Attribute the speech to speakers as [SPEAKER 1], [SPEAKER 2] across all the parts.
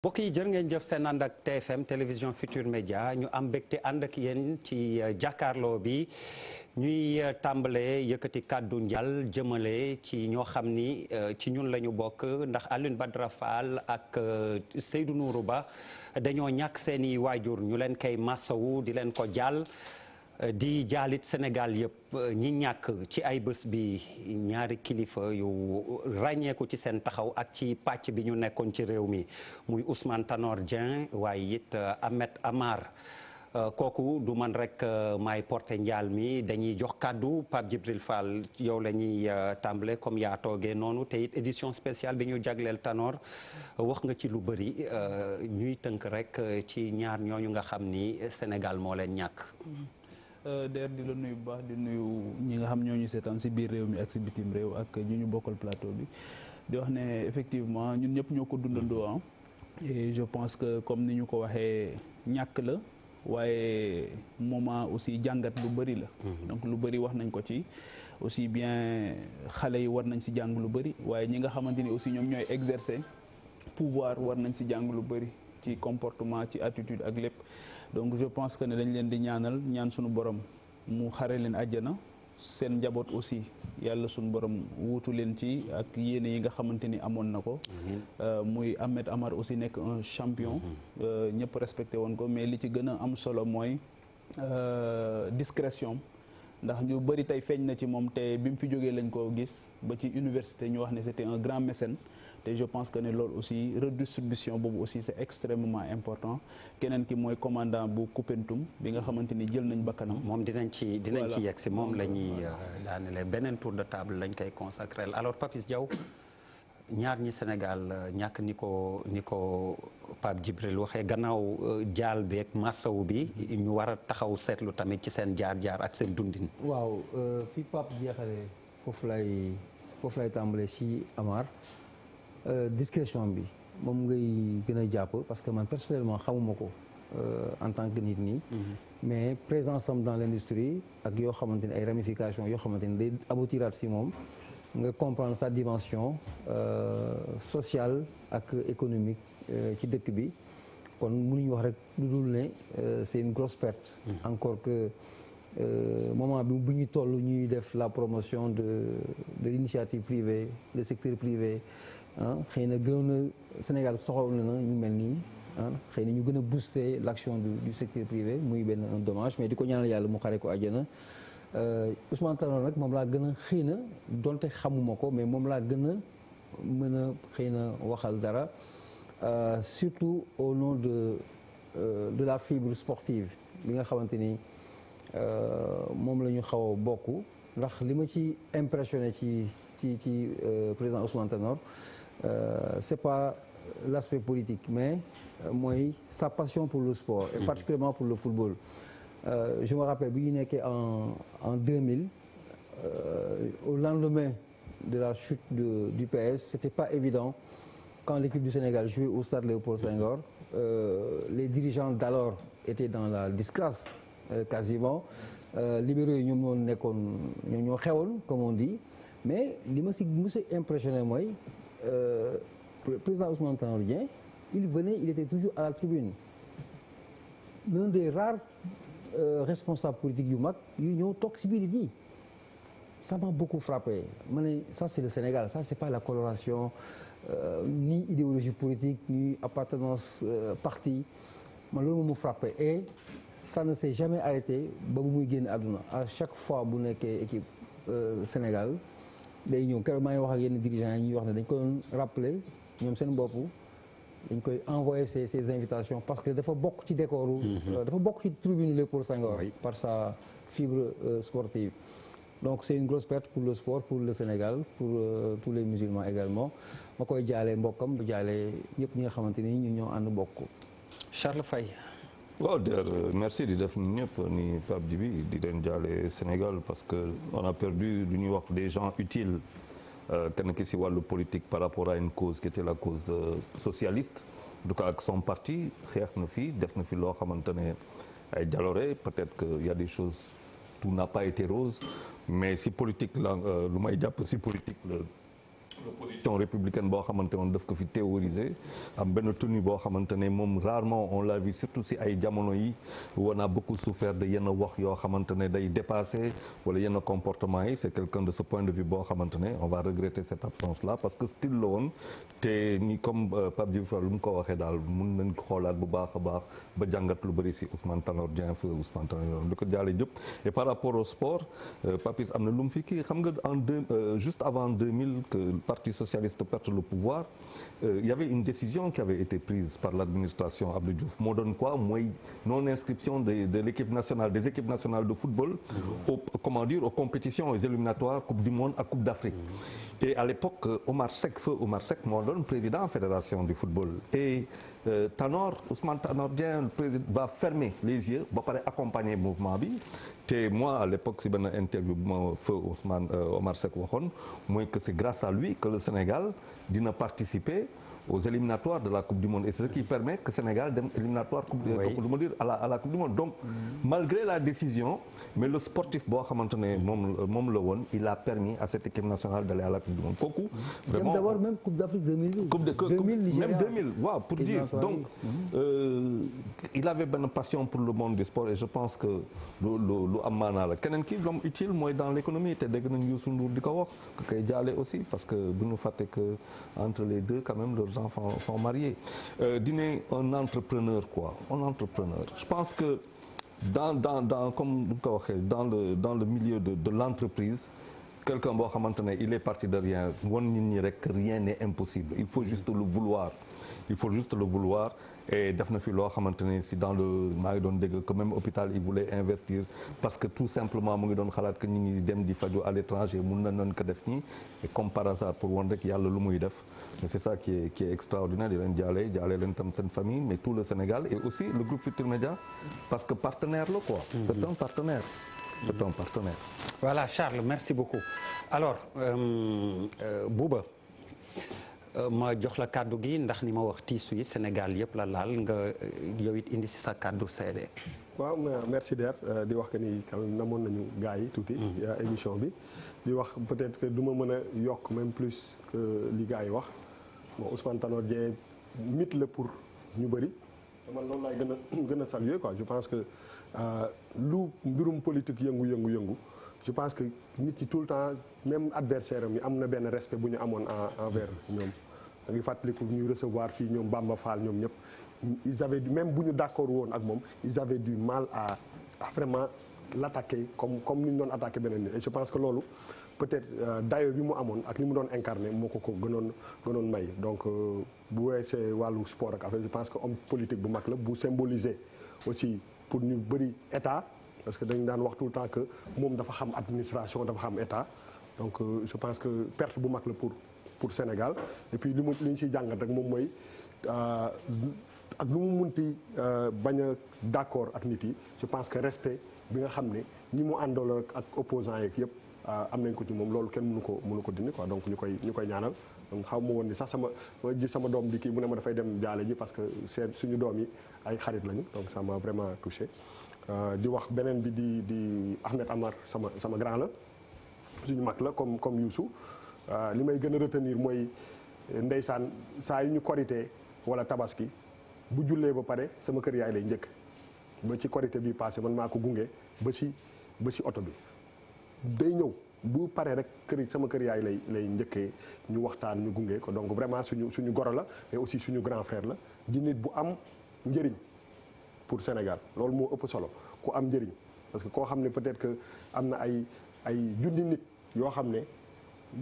[SPEAKER 1] mbokk yi jërë ngeen jëf seen ànd ak TFM télévision Futur Média ñu am mbégte ànd ak yéen ci jàkkaarloo bi ñuy tàmbalee yëkkati kàddu njal jëmale ci ñoo xam ni ci ñun la ñu bokk ndax Alioune Badara Fall ak Seydou Nourou Ba dañoo ñàkk seeni waajur ñu leen koy massawu di leen ko jàll di jaalit Sénégal yëpp ñi ñàkk ci ay bés bi ñaari kilifa yu ràññeeku ci seen taxaw ak ci pàcc bi ñu nekkoon ci réew mi muy Ousmane Tanor Dieng waaye it Ahmed Amar kooku du man rek maay porté njaal mi dañuy jox kàddu Pape Djibril Fall yow la ñuy tàmbale comme yaa toogee noonu te it édition spéciale bi ñu jagleel Tanor wax nga ci lu bëri ñuy tënk rek ci ñaar ñooñu nga xam ni Sénégal moo leen ñàkk.
[SPEAKER 2] der di la nuyu bu baax di nuyu ñi nga xam ñoo ñu seetaan si biir réew mi ak si bitim réew ak ñu bokkal plateau bi di wax ne effectivement ñun ñëpp ñoo ko dundandoo et je pense que comme ni ñu ko waxee ñàkk la waaye moment aussi jàngat lu bëri la. donc lu bëri wax nañ ko ci aussi bien xale yi war nañ si jàng lu bëri waaye ñi nga xamante ni aussi ñoom ñooy exercer pouvoir war nañ si jàng lu bëri ci comportement ci attitude ak lépp. donc je pense que ne dañ leen di ñaan suñu borom mu xare leen àjjana seen njaboot aussi yàlla suñu borom wuutu leen ci ak yéene yi nga xamante ni amoon na ko. muy Ahmed Amar aussi nekk un champion. ñëpp respecté woon ko mais li ci gën a am solo mooy discrétion ndax ñu bëri tey feeñ na ci moom te bi mu fi jógee lañ ko gis ba ci université ñu wax ne c'était un grand mécène. te je pense que ne loolu aussi redistribution boobu aussi c'est extrêmement important keneen ki mooy commandant bu Koupentoum bi nga xamante ni jël nañ bakkanam.
[SPEAKER 1] moom dinañ ci yegg si moom la ñuy daanele beneen tour de table lañ koy consacré alors Papis Diaw ñaar ñi Sénégal ñàkk ni ko Pape Djibril waxee gannaaw jaal bi ak massawu bi ñu war a taxaw seetlu tamit ci seen jaar-jaar ak seen dundin.
[SPEAKER 3] waaw fi Pape jeexalee foofu lay tàmbalee ci Amar. discrétion bi moom ngay gën a jàpp parce que man personnellement xamuma ko en tant que nit nii. mais présence am dans l'industrie ak yoo xamante ni ay ramifications yoo xamante ni day aboutiraat si moom nga comprendre sa dimension sociale ak économique ci dëkk bi kon mënuñu wax rek lu dul ne c'est une grosse perte. encore que moment bi bu ñu toll ñuy def la promotion de l'initiative privée le secteur privé. xëy na gënoon na Sénégal soxla na ñu mel nii xëy na ñu gën a booster l'action du secteur privé muy benn un dommage mais di ko ñaanal yàlla mu xare ko àjjana Ousmane Tanor nag moom laa gën a xëy na donte xamuma ko mais moom laa gën a mën a xëy na waxal dara surtout au nom de la fibre sportive bi nga xamante ni moom la ñu xaw a bokk ndax li ma ci impressionné ci président Ousmane Tanor c'est pas l'aspect politique mais mooy sa passion pour le sport et particulièrement pour le football je me rappelle bi ñu nekkee en 2000 au lendemain de la chute du PS c'était pas évident quand l'équipe du Sénégal jouait au stade Léopold Senghor les dirigeants d'alors étaient dans la disgrâce quasiment libéraux yi ñoom ñoo nekkoon ñoo xewoon comme on dit mais li ma si monsieur impressionné mooy président Ousmane Tanor Dieng il était toujours à la tribune l'un des rares responsables politiques yu mag yu ñëw toog si biir yi ça m'a beaucoup frappé ma ne ça c'est le Sénégal ça c'est pas la coloration ni idéologie politique ni appartenance parti man loolu mu frappé et ça ne s'est jamais arrêté ba bu muy génn àdduna à chaque fois bu nekkee équipe Sénégal day ñëw keroog maa ngi wax ak yenn dirigeants yi ñuy wax ne dañ ko doon rappeler ñoom seen bopp dañ koy envoyer ces invitations parce que dafa bokk ci décoru dafa bokk ci tribune Léopold Senghor par sa fibre sportive donc c'est une grosse perte pour le sport pour le Sénégal pour tous les musulmans également ma koy jaalee mbokkam bu jaalee ñëpp ñi nga xamante ni ñu ñoo ànd bokk
[SPEAKER 1] Charles Faye
[SPEAKER 4] waaw merci di def ñëpp ni Pape Djibi di leen jaale Sénégal parce que on a perdu lu ñuy wax des gens utiles kenn ki si wàllu politique par rapport à une cause qui était la cause socialiste en tout cas ak son parti xeex na fi def na fi loo xamante ne ay jaloore peut-être que y a des choses tout n'a pas été rose mais si politique la lu may jàpp si politique la position républicaine boo xamante ne daf ko fi théoriser am benn tenue boo xamante ne moom rarement on l'a vu surtout si ay jamono yi on a beaucoup souffert de yenn wax yoo xamante ne day dépassé wala yenn comportement yi c'est quelqu'un de ce point de vue boo xamante ne on va regretter cette absence là parce que style la woon te ni comme Pape Djibril Fall lu mu ko waxee daal mun nañ xoolaat bu baax a baax ba jàngat lu bëri si Ousmane Tanor Dieng feu Ousmane Tanor Dieng di ko jaale jëpp et par rapport au sport Papis am na lu mu fi kii xam nga juste avant 2000 que le Parti socialiste perte le pouvoir il y avait une décision qui avait été prise par l'administration Abdou Diouf moo doon quoi mooy non inscription de l'équipe nationale des équipes nationales de football aux compétitions aux éliminatoires Coupe du Monde ak Coupe d'Afrique et à l'époque Omar Seck moo doon président fédération du football et Ousmane Tanor Dieng le président va fermer les yeux ba pare accompagner mouvement bi te moi à l'époque si benn interview bu ma feu Omar Seck waxoon mooy que c'est grâce à lui que le Sénégal dina participer aux éliminatoires de la Coupe du Monde et c'est ce qui permet que Sénégal dem éliminatoire à la Coupe du Monde donc malgré la décision mais le sportif boo xamante ne moom la woon il a permis à cette équipe nationale d'aller à la Coupe du Monde kooku vraiment
[SPEAKER 3] d'abord même Coupe d'Afrique 2000
[SPEAKER 4] même 2000 waaw pour dire donc il avait benn passion pour le monde du sport et je pense que lu am maanaa la keneen ki l'homme utile mooy dans l'économie te dégg nañ Youssou Ndour di ko wax que koy jaale aussi parce que bu ñu fàtte que entre les deux quand même leurs enfants sont mariés dîner un entrepreneur je pense que dans comme bu ko waxee dans le milieu de l'entreprise quelqu'un boo xamante ne il est parti de rien won nit ñi rek rien n'est impossible il faut juste le vouloir et def na fi loo xamante ne si dans le maa ngi doon dégg que même hôpital il voulait investir parce que tout simplement mu ngi doon xalaat que ñi ngi dem di faju à l'étranger mun na noon ko def nii et comme par hasard pour woon rek yàlla lu muy def mais c'est ça qui est extraordinaire di leen jaale leen tam seen famille mais tout le Sénégal et aussi le groupe Futurs Médias parce que partenaire la quoi c'est un partenaire
[SPEAKER 1] voilà Charles merci beaucoup alors Bouba ma jox la kàddu gi ndax ni ma wax tiisu yi Sénégal yëpp la laal nga yow it indi si sa kàddu seede.
[SPEAKER 5] waaw merci Der di wax que ni quand même namoon nañu gars yi tuuti. émission bi di wax peut-être que du ma mën a yokk même plus que li gars yi wax bon Ousmane Tanor Dieng mythe la pour ñu bëri man loolu laay gën a saluer quoi je pense que lu mbirum politique yëngu. je pense que nit ki tout le temps même adversaire am yi am na benn respect bu ñu amoon envers ñoom da ngi fàttaliku ñuy recevoir fii ñoom Bamba Fall ñoom ñëpp ils avaient même bu ñu d'accord woon ak moom ils avaient du mal à vraiment l'attaquer comme ni ñu doon attaquer beneen nit et je pense que loolu peut-être dayo bi mu amoon ak li mu doon incarner moo ko gënoon may donc bu weesee wàllu sport ak affaire je pense que homme politique bu mag la bu symboliser aussi pour ñu bëri état parce que dañ daan wax tout le temps que moom dafa xam administration dafa xam état donc je pense que perte bu mag la pour Sénégal et puis li ñu ciy jàngat rek moom mooy ak lu mu munti bañ a d'accord ak nit yi je pense que respect bi nga xam ne ñi mu àndool ak opposants yeeg yëpp am nañ ko ci moom loolu kenn mënu ko dindi quoi donc ñu koy ñaanal donc xaw ma woon ni sax ma gis sama doom di kii mu ne ma dafay dem jaale ji parce que c'est suñu doom yi ay xarit lañu donc ça m'a vraiment touché di wax beneen bi di Ahmed Amar sama grand la suñu mag la comme Youssou li may gën a retenir mooy ndeysaan saa yu ñu korité wala tabaski bu jullee ba pare sama kër yaay lay njëkk ba ci korité bi passé man maa ko gunge ba si oto bi day ñëw bu paree rek sama kër yaay lay njëkkee ñu waxtaan ñu gunge ko donc vraiment suñu goro la mais aussi suñu grand frère la di nit bu am njëriñ pour Sénégal loolu moo ëpp solo ku am njëriñ parce que koo xam ne peut-être que am na ay junni nit yoo xam ne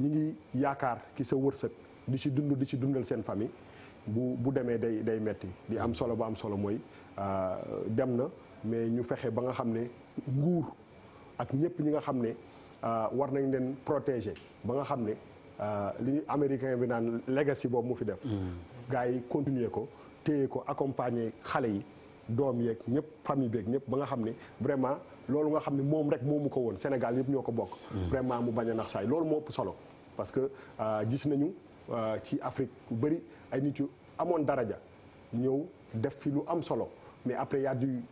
[SPEAKER 5] ñi ngi yaakaar ki sa wërsëg di ci dundal seen famille bu demee day metti di am solo ba am solo mooy dem na mais ñu fexe ba nga xam ne nguur ak ñëpp ñi nga xam ne war nañ leen protéger ba nga xam ne li américain bi naan legacy boobu mu fi def gars yi continuer ko téye ko accompagner xale yi doom yeeg ñëpp famille beeg ñëpp ba nga xam ne vraiment loolu nga xam ne moom rek moomu ko woon Sénégal yëpp ñoo ko bokk vraiment mu bañ a nax saay loolu moo ëpp solo parce que gis nañu ci Afrique bu bëri ay nit yu amoon daraja ñëw def fi lu am solo mais après y a du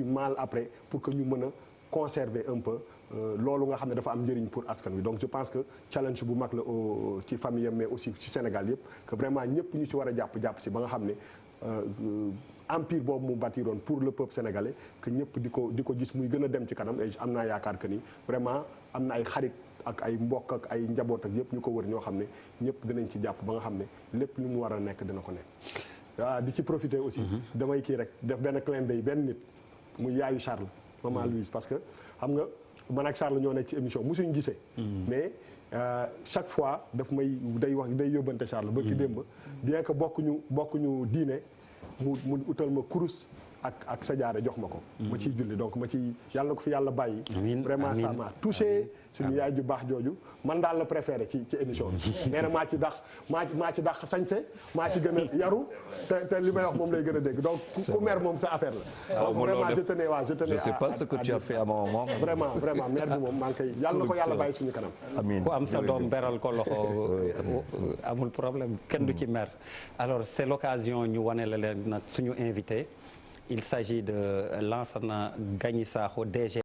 [SPEAKER 5] mal après pour que ñu mën a conserver un peu loolu nga xam ne dafa am njëriñ pour askan wi donc je pense que challenge bu mag la ci famille mais aussi ci Sénégal yëpp que vraiment ñëpp ñu ci war a jàpp ci ba nga xam ne empire boobu mu bâtiroon pour le peuple sénégalais que ñëpp di ko gis muy gën a dem ci kanam et am naa yaakaar que ni vraiment am na ay xarit ak ay mbokk ak ay njaboot ak yëpp ñu ko wër ñoo xam ne ñëpp dinañ ci jàpp ba nga xam ne lépp lu mu war a nekk dina ko nekk. waaw di ci profiter aussi. damay kii rek def benn clin d'œil benn nit muy yaayu Charles maman Louise parce que xam nga man ak Charles ñoo nekk ci émission musuñu gisee. mais chaque fois daf may day yóbbante Charles. ba ki démb bien que bokkuñu diine mu utal ma kurus. ak sajaare jox ma ko. ma ciy julli donc ma ciy yàlla na ko fi yàlla bàyyi. vraiment ça m'a touché suñu yaay ju baax jooju man daal la préféré ci émission bi. nee na maa ci dàq sañse maa ci gën a yaru te li may wax moom lay gën a dégg donc ku mer moom sa affaire la. donc vraiment je tenais
[SPEAKER 4] je sais pas ce que tu as fait à ma maman.
[SPEAKER 5] vraiment mère bi moom maa ngi koy yàlla na ko yàlla bàyyi suñu kanam.
[SPEAKER 1] amiin ku am sa doom beral ko loxo amul problème kenn du ci mer. alors c'est l'occasion ñu wane la leen nag suñu invité. Il s'agit de Lansana Gagny Sakho DG